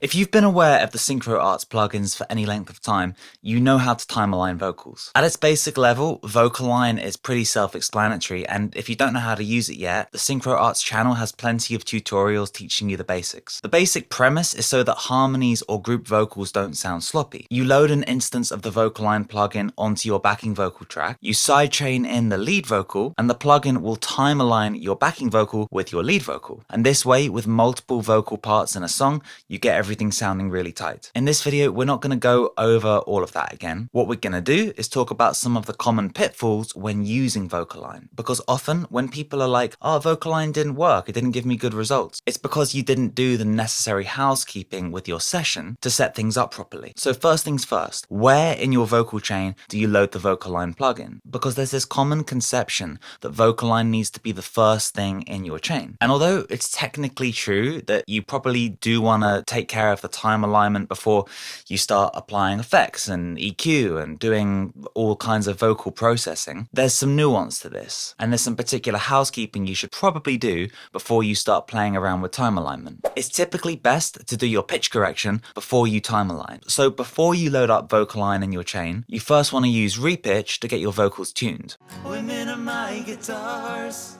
If you've been aware of the SynchroArts plugins for any length of time, you know how to time align vocals. At its basic level, Vocaline is pretty self-explanatory, and if you don't know how to use it yet, the SynchroArts channel has plenty of tutorials teaching you the basics. The basic premise is so that harmonies or group vocals don't sound sloppy. You load an instance of the Vocaline plugin onto your backing vocal track, you sidechain in the lead vocal, and the plugin will time align your backing vocal with your lead vocal. And this way, with multiple vocal parts in a song, you get everything sounding really tight. In this video, we're not going to go over all of that again. What we're going to do is talk about some of the common pitfalls when using Vocaline. Because often when people are like, oh, Vocaline didn't work, it didn't give me good results, it's because you didn't do the necessary housekeeping with your session to set things up properly. So first things first, where in your vocal chain do you load the Vocaline plugin? Because there's this common conception that Vocaline needs to be the first thing in your chain. And although it's technically true that you probably do want to take care of the time alignment before you start applying effects and EQ and doing all kinds of vocal processing, there's some nuance to this, and there's some particular housekeeping you should probably do before you start playing around with time alignment. It's typically best to do your pitch correction before you time align. So before you load up Vocaline in your chain, you first want to use repitch to get your vocals tuned. Women are my guitars,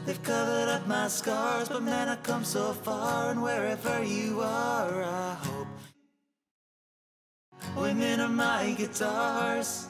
they've covered up my scars, but man, I come so far, and wherever you are, I hope. Women are my guitars,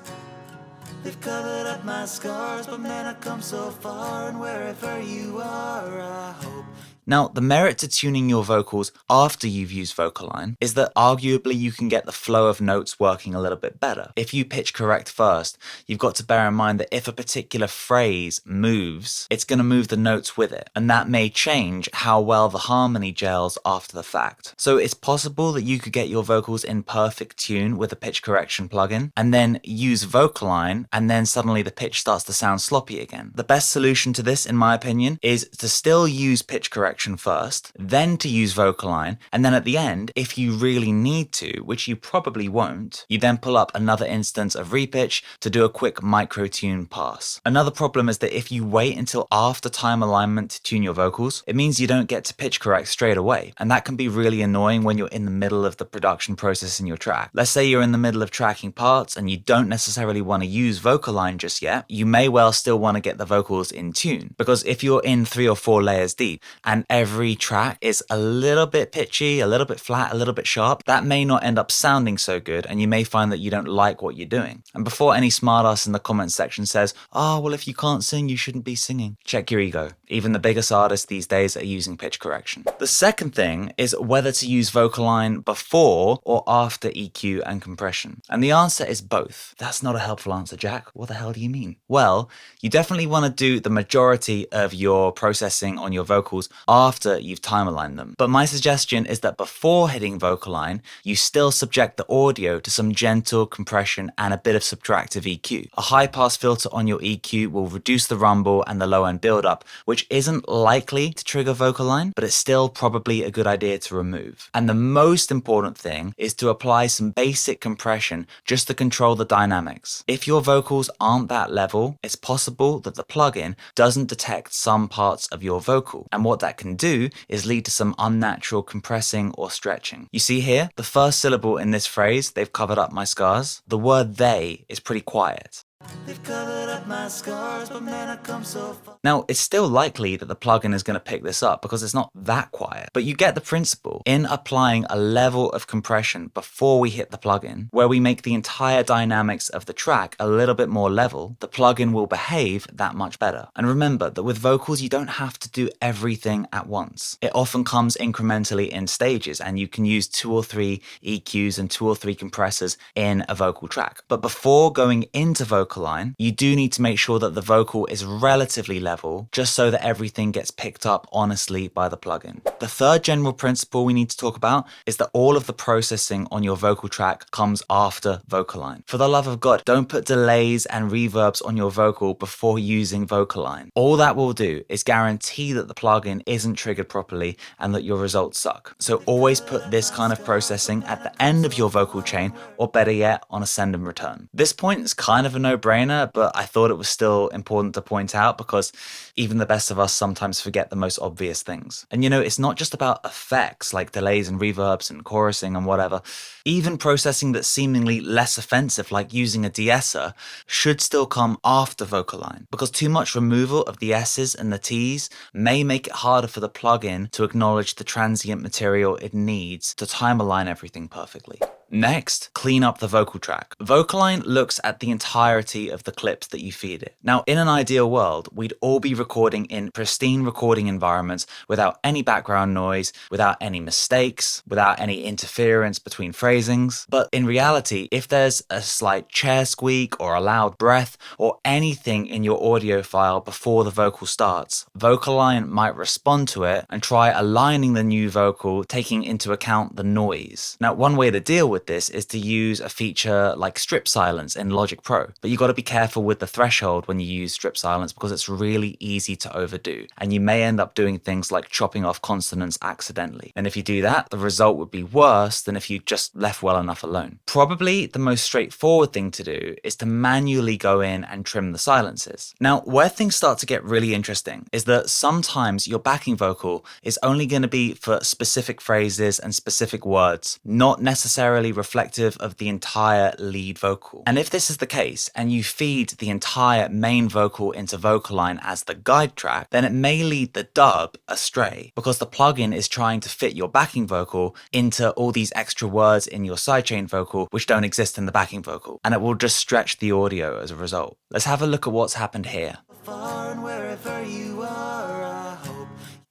they've covered up my scars, but man, I come so far, and wherever you are, I hope. Now, the merit to tuning your vocals after you've used Vocaline is that arguably you can get the flow of notes working a little bit better. If you pitch correct first, you've got to bear in mind that if a particular phrase moves, it's going to move the notes with it, and that may change how well the harmony gels after the fact. So it's possible that you could get your vocals in perfect tune with a pitch correction plugin, and then use Vocaline, and then suddenly the pitch starts to sound sloppy again. The best solution to this, in my opinion, is to still use pitch correction first, then to use Vocaline, and then at the end, if you really need to, which you probably won't, you then pull up another instance of repitch to do a quick micro tune pass. Another problem is that if you wait until after time alignment to tune your vocals, it means you don't get to pitch correct straight away, and that can be really annoying when you're in the middle of the production process in your track. Let's say you're in the middle of tracking parts and you don't necessarily want to use Vocaline just yet, you may well still want to get the vocals in tune, because if you're in 3 or 4 layers deep and every track is a little bit pitchy, a little bit flat, a little bit sharp, that may not end up sounding so good, and you may find that you don't like what you're doing. And before any smartass in the comments section says, oh, well, if you can't sing, you shouldn't be singing, check your ego. Even the biggest artists these days are using pitch correction. The second thing is whether to use Vocaline before or after EQ and compression. And the answer is both. That's not a helpful answer, Jack. What the hell do you mean? Well, you definitely want to do the majority of your processing on your vocals after you've time aligned them. But my suggestion is that before hitting Vocaline, you still subject the audio to some gentle compression and a bit of subtractive EQ. A high pass filter on your EQ will reduce the rumble and the low end buildup, which isn't likely to trigger Vocaline, but it's still probably a good idea to remove. And the most important thing is to apply some basic compression just to control the dynamics. If your vocals aren't that level, it's possible that the plugin doesn't detect some parts of your vocal, and what that can do is lead to some unnatural compressing or stretching. You see here, the first syllable in this phrase, they've covered up my scars, the word they is pretty quiet. They've covered up my scars, but man, I come so far. Now, it's still likely that the plugin is going to pick this up because it's not that quiet, but you get the principle. In applying a level of compression before we hit the plugin, where we make the entire dynamics of the track a little bit more level, the plugin will behave that much better. And remember that with vocals, you don't have to do everything at once. It often comes incrementally in stages, and you can use 2 or 3 EQs and 2 or 3 compressors in a vocal track. But before going into Vocaline, you do need to make sure that the vocal is relatively level, just so that everything gets picked up honestly by the plugin. The third general principle we need to talk about is that all of the processing on your vocal track comes after Vocaline. For the love of God, don't put delays and reverbs on your vocal before using Vocaline. All that will do is guarantee that the plugin isn't triggered properly and that your results suck. So always put this kind of processing at the end of your vocal chain, or better yet, on a send and return. This point is kind of a no-brainer, no-brainer, but I thought it was still important to point out because even the best of us sometimes forget the most obvious things. And it's not just about effects like delays and reverbs and chorusing and whatever. Even processing that's seemingly less offensive, like using a de-esser, should still come after Vocalign, because too much removal of the S's and the T's may make it harder for the plugin to acknowledge the transient material it needs to time align everything perfectly. Next, clean up the vocal track. Vocalign looks at the entirety of the clips that you feed it. Now, in an ideal world, we'd all be recording in pristine recording environments without any background noise, without any mistakes, without any interference between phrasings. But in reality, if there's a slight chair squeak or a loud breath or anything in your audio file before the vocal starts, Vocalign might respond to it and try aligning the new vocal, taking into account the noise. Now, one way to deal with this is to use a feature like strip silence in Logic Pro, but you got to be careful with the threshold when you use strip silence because it's really easy to overdo, and you may end up doing things like chopping off consonants accidentally. And if you do that, the result would be worse than if you just left well enough alone. Probably the most straightforward thing to do is to manually go in and trim the silences. Now, where things start to get really interesting is that sometimes your backing vocal is only going to be for specific phrases and specific words, not necessarily reflective of the entire lead vocal. And if this is the case, and you feed the entire main vocal into Vocalign as the guide track, then it may lead the dub astray, because the plugin is trying to fit your backing vocal into all these extra words in your sidechain vocal which don't exist in the backing vocal, and it will just stretch the audio as a result. Let's have a look at what's happened here.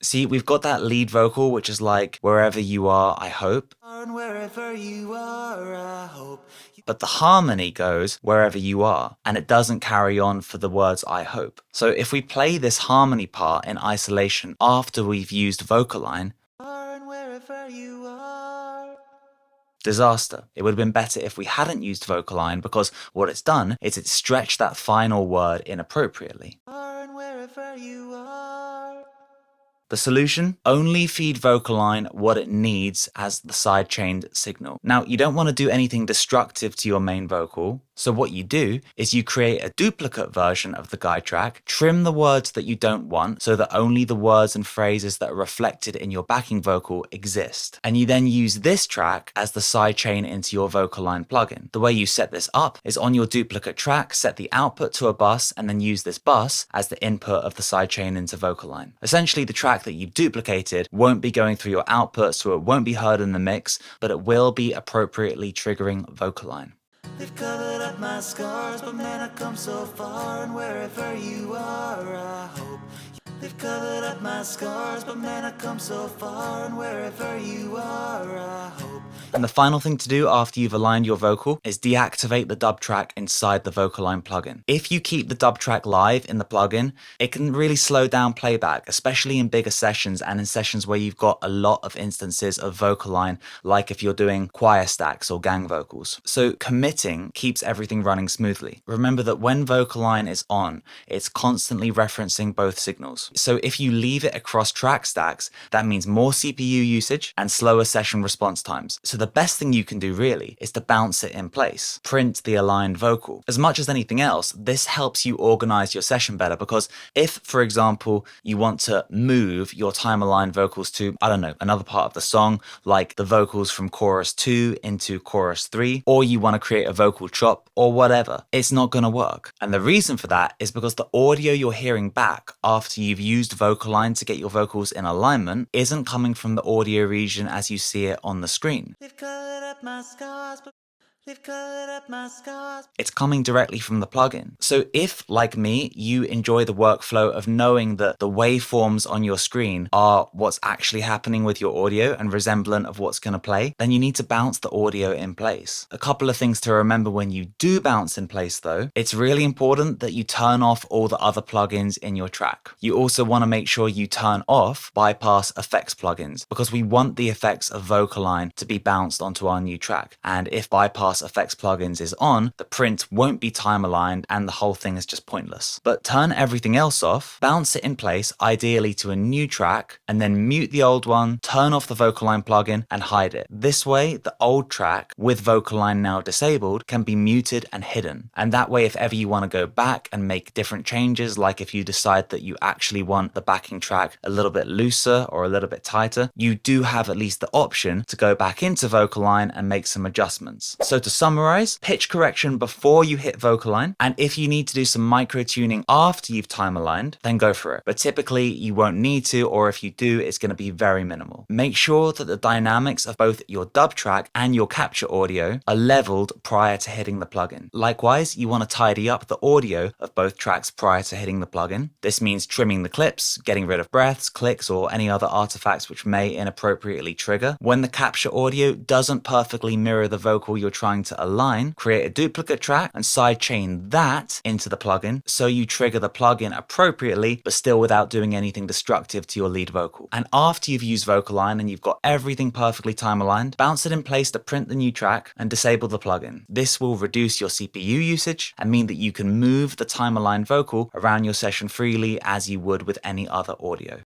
See, we've got that lead vocal, which is like, wherever you are, I hope. But the harmony goes, wherever you are, and it doesn't carry on for the words I hope. So if we play this harmony part in isolation after we've used Vocalign, disaster. It would have been better if we hadn't used Vocalign, because what it's done is it's stretched that final word inappropriately. The solution? Only feed Vocalign what it needs as the sidechained signal. Now, you don't want to do anything destructive to your main vocal, so what you do is you create a duplicate version of the guide track, trim the words that you don't want so that only the words and phrases that are reflected in your backing vocal exist. And you then use this track as the sidechain into your Vocalign plugin. The way you set this up is on your duplicate track, set the output to a bus, and then use this bus as the input of the sidechain into Vocalign. Essentially, the track that you've duplicated won't be going through your output, so it won't be heard in the mix, but it will be appropriately triggering Vocalign. They've covered up my scars, but man, I come so far, and wherever you are, I hope. They've covered up my scars, but man, I come so far, and wherever you are, I hope. And the final thing to do after you've aligned your vocal is deactivate the dub track inside the Vocalign plugin. If you keep the dub track live in the plugin, it can really slow down playback, especially in bigger sessions and in sessions where you've got a lot of instances of Vocalign, like if you're doing choir stacks or gang vocals. So committing keeps everything running smoothly. Remember that when Vocalign is on, it's constantly referencing both signals. So if you leave it across track stacks, that means more CPU usage and slower session response times. So the best thing you can do really is to bounce it in place. Print the aligned vocal. As much as anything else, this helps you organize your session better, because if, for example, you want to move your time aligned vocals to, I don't know, another part of the song, like the vocals from chorus 2 into chorus 3, or you want to create a vocal chop or whatever, it's not going to work. And the reason for that is because the audio you're hearing back after you've used Vocalign to get your vocals in alignment isn't coming from the audio region as you see it on the screen. It's coming directly from the plugin. So if, like me, you enjoy the workflow of knowing that the waveforms on your screen are what's actually happening with your audio and resemblant of what's going to play, then you need to bounce the audio in place. A couple of things to remember when you do bounce in place though. It's really important that you turn off all the other plugins in your track. You also want to make sure you turn off bypass effects plugins, because we want the effects of Vocalign to be bounced onto our new track. And if bypass class effects plugins is on, the print won't be time aligned and the whole thing is just pointless. But turn everything else off, bounce it in place, ideally to a new track, and then mute the old one, turn off the Vocaline plugin and hide it. This way, the old track with Vocaline now disabled can be muted and hidden. And that way, if ever you want to go back and make different changes, like if you decide that you actually want the backing track a little bit looser or a little bit tighter, you do have at least the option to go back into Vocaline and make some adjustments. So to summarize, pitch correction before you hit Vocaline, and if you need to do some micro tuning after you've time aligned, then go for it. But typically you won't need to, or if you do, it's going to be very minimal. Make sure that the dynamics of both your dub track and your capture audio are leveled prior to hitting the plugin. Likewise, you want to tidy up the audio of both tracks prior to hitting the plugin. This means trimming the clips, getting rid of breaths, clicks, or any other artifacts which may inappropriately trigger. When the capture audio doesn't perfectly mirror the vocal you're trying to align, create a duplicate track and sidechain that into the plugin so you trigger the plugin appropriately but still without doing anything destructive to your lead vocal. And after you've used Vocaline and you've got everything perfectly time aligned, bounce it in place to print the new track and disable the plugin. This will reduce your CPU usage and mean that you can move the time aligned vocal around your session freely as you would with any other audio.